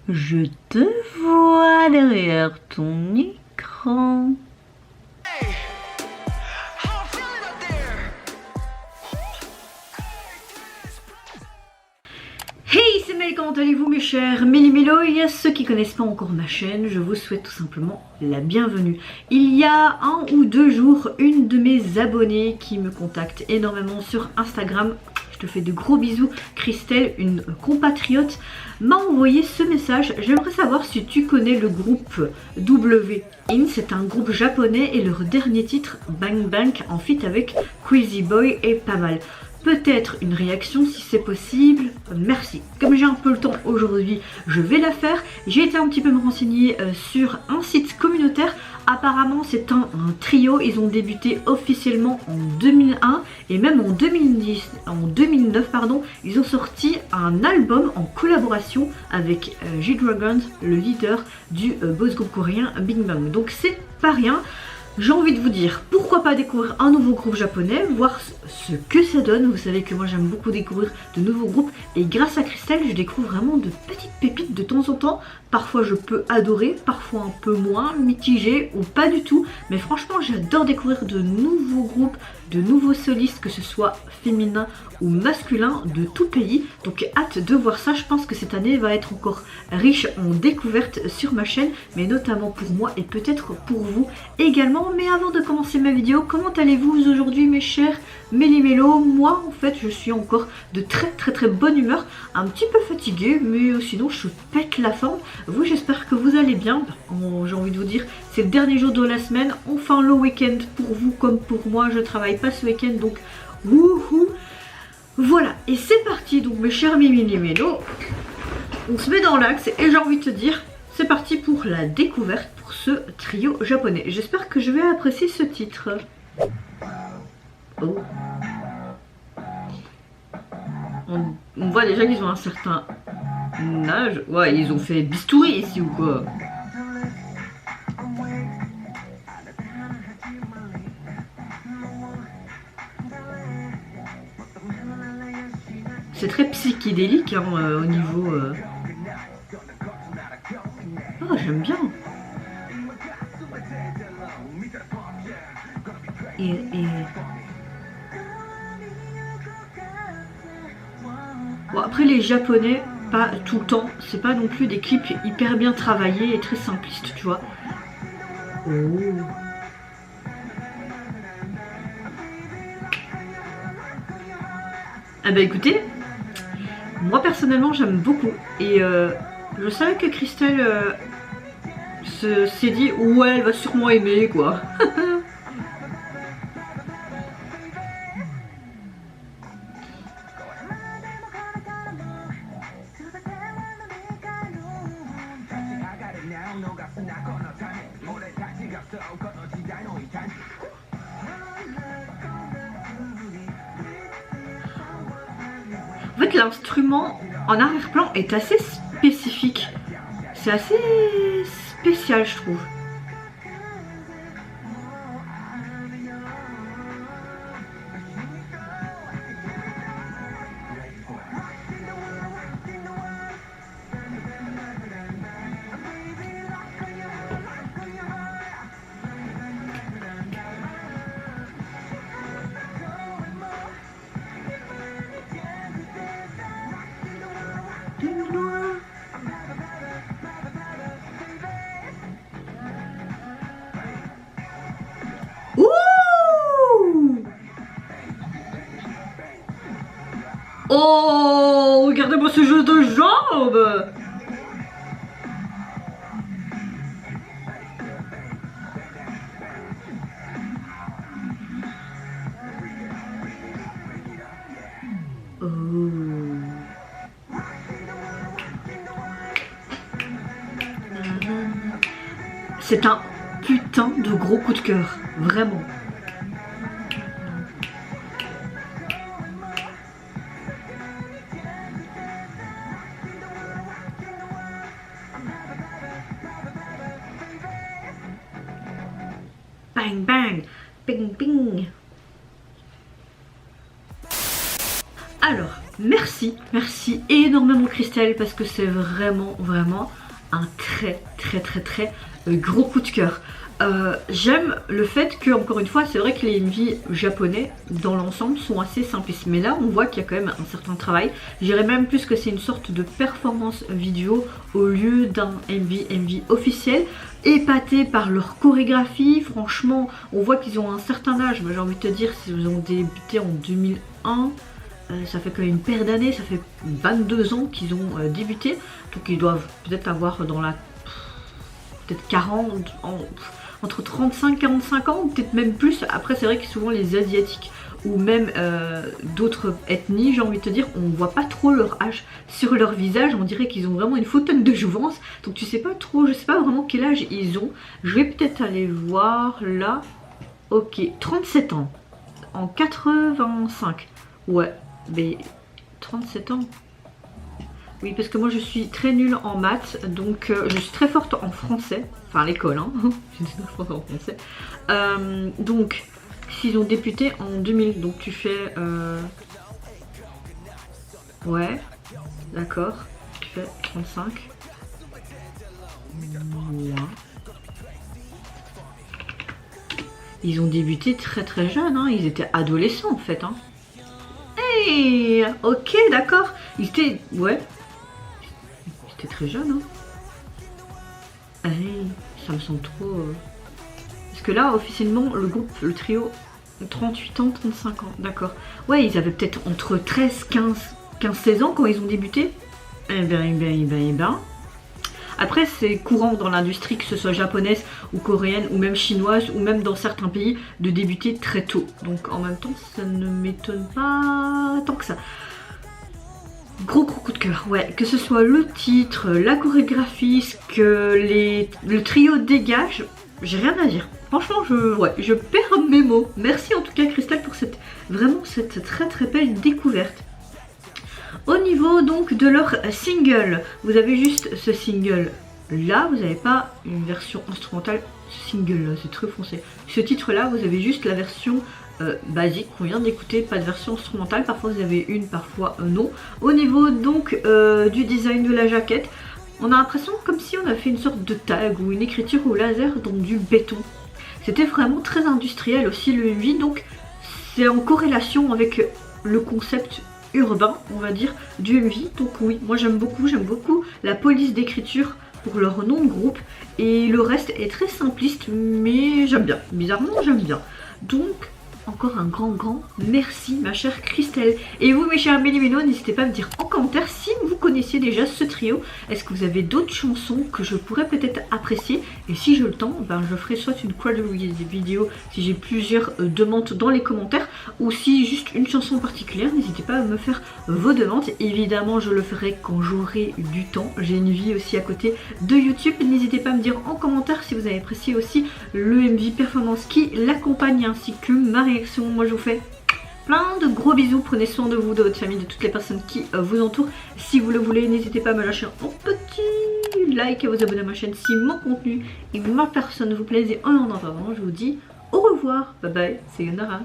Je te vois derrière ton écran. Hey, c'est Mel, comment allez-vous mes chers Méli-Mélo? Et à ceux qui connaissent pas encore ma chaîne, je vous souhaite tout simplement la bienvenue. Il y a 1 ou 2 jours, une de mes abonnées qui me contacte énormément sur Instagram, je te fais de gros bisous, Christelle, une compatriote, m'a envoyé ce message. J'aimerais savoir si tu connais le groupe W.in, c'est un groupe japonais et leur dernier titre, Bang Bang, en feat avec Crazy Boy, est pas mal. Peut-être une réaction si c'est possible, merci. Comme j'ai un peu le temps aujourd'hui, je vais la faire. J'ai été un petit peu me renseigner sur un site communautaire. Apparemment c'est un trio, ils ont débuté officiellement en 2001 et même en 2009 pardon, ils ont sorti un album en collaboration avec G-Dragon, le leader du boys group coréen Big Bang. Donc c'est pas rien. J'ai envie de vous dire, pourquoi pas découvrir un nouveau groupe japonais, voir ce que ça donne. Vous savez que moi j'aime beaucoup découvrir de nouveaux groupes et grâce à Christelle, je découvre vraiment de petites pépites de temps en temps. Parfois je peux adorer, parfois un peu moins, mitigé ou pas du tout. Mais franchement j'adore découvrir de nouveaux groupes, de nouveaux solistes, que ce soit féminin ou masculin de tout pays. Donc hâte de voir ça, je pense que cette année va être encore riche en découvertes sur ma chaîne, mais notamment pour moi et peut-être pour vous également. Mais avant de commencer ma vidéo, comment allez-vous aujourd'hui mes chers Méli-Mélo? Moi en fait je suis encore de très bonne humeur, un petit peu fatiguée, mais sinon je pète la forme. Vous, j'espère que vous allez bien. J'ai envie de vous dire, c'est le dernier jour de la semaine, enfin le week-end pour vous comme pour moi. Je travaille pas ce week-end donc wouhou. Voilà, et c'est parti donc mes chers Méli-Mélo, on se met dans l'axe et j'ai envie de te dire, c'est parti pour la découverte pour ce trio japonais. J'espère que je vais apprécier ce titre. Oh. On voit déjà qu'ils ont un certain âge. Ouais, ils ont fait bistouri ici ou quoi? C'est très psychédélique hein, au niveau... Oh, j'aime bien. Et... Bon, après les japonais, pas tout le temps, c'est pas non plus des clips hyper bien travaillés et très simplistes, tu vois. Oh. Ah bah écoutez, moi personnellement j'aime beaucoup et je savais que Christelle s'est dit ouais elle va sûrement aimer quoi. En fait l'instrument en arrière-plan est assez spécifique. C'est assez spécial je trouve. Oh, regardez-moi ce jeu de jambes! Oh. C'est un putain de gros coup de cœur, vraiment. Bang bang, ping ping. Alors, merci, merci énormément Christelle, parce que c'est vraiment, vraiment un très gros coup de cœur. J'aime le fait que, encore une fois, c'est vrai que les MV japonais dans l'ensemble sont assez simplistes, mais là on voit qu'il y a quand même un certain travail. Je dirais même plus que c'est une sorte de performance vidéo au lieu d'un MV officiel, épaté par leur chorégraphie. Franchement, on voit qu'ils ont un certain âge. J'ai envie de te dire, s'ils ont débuté en 2001, ça fait quand même une paire d'années, ça fait 22 ans qu'ils ont débuté, donc ils doivent peut-être avoir dans la peut-être 40 entre 35 et 45 ans, ou peut-être même plus. Après c'est vrai que souvent les asiatiques ou même d'autres ethnies, j'ai envie de te dire, on voit pas trop leur âge sur leur visage, on dirait qu'ils ont vraiment une fauteuil de jouvence, donc tu sais pas trop, je sais pas vraiment quel âge ils ont. Je vais peut-être aller voir là. Ok, 37 ans en 85. Ouais, mais 37 ans. Oui, parce que moi je suis très nulle en maths, donc je suis très forte en français, enfin à l'école, hein. Je suis très forte en français. Donc, s'ils ont débuté en 2000, donc tu fais... Ouais, d'accord, tu fais 35. Moins. Ils ont débuté très jeunes, hein. Ils étaient adolescents en fait, hein. Hey, ok, d'accord. Ils étaient... Ouais. Ils étaient très jeunes, hein. Hey, ça me semble trop... Parce que là, officiellement, le groupe, le trio, 38 ans, 35 ans, d'accord. Ouais, ils avaient peut-être entre 13, 15, 16 ans quand ils ont débuté. Eh ben. Après, c'est courant dans l'industrie, que ce soit japonaise ou coréenne ou même chinoise ou même dans certains pays, de débuter très tôt. Donc en même temps, ça ne m'étonne pas tant que ça. Gros coup de cœur, ouais. Que ce soit le titre, la chorégraphie, ce que le trio dégage, j'ai rien à dire. Franchement, je perds mes mots. Merci en tout cas Christelle pour cette très belle découverte. Au niveau donc de leur single, vous avez juste ce single là, vous n'avez pas une version instrumentale. Ce single là, c'est très foncé. Ce titre là, vous avez juste la version basique qu'on vient d'écouter, pas de version instrumentale. Parfois vous avez une, parfois non. Au niveau donc du design de la jaquette, on a l'impression comme si on avait fait une sorte de tag ou une écriture au laser dans du béton. C'était vraiment très industriel aussi le MV, donc c'est en corrélation avec le concept urbain, on va dire, du MV. Donc oui, moi j'aime beaucoup la police d'écriture pour leur nom de groupe, et le reste est très simpliste, mais j'aime bien, bizarrement j'aime bien. Donc encore un grand merci ma chère Christelle. Et vous mes chers Mélimélos, n'hésitez pas à me dire en commentaire si vous connaissiez déjà ce trio. Est-ce que vous avez d'autres chansons que je pourrais peut-être apprécier? Et si j'ai le temps, ben, je ferai soit une quadruple vidéo si j'ai plusieurs demandes dans les commentaires, ou si juste une chanson particulière, n'hésitez pas à me faire vos demandes. Évidemment je le ferai quand j'aurai du temps, j'ai une vie aussi à côté de YouTube. N'hésitez pas à me dire en commentaire si vous avez apprécié aussi le MV performance qui l'accompagne, ainsi que ma réaction. Moi je vous fais plein de gros bisous, prenez soin de vous, de votre famille, de toutes les personnes qui vous entourent. Si vous le voulez, n'hésitez pas à me lâcher un petit like et à vous abonner à ma chaîne si mon contenu et ma personne vous plaisent. Et en attendant, je vous dis au revoir, bye bye, c'est Yonara.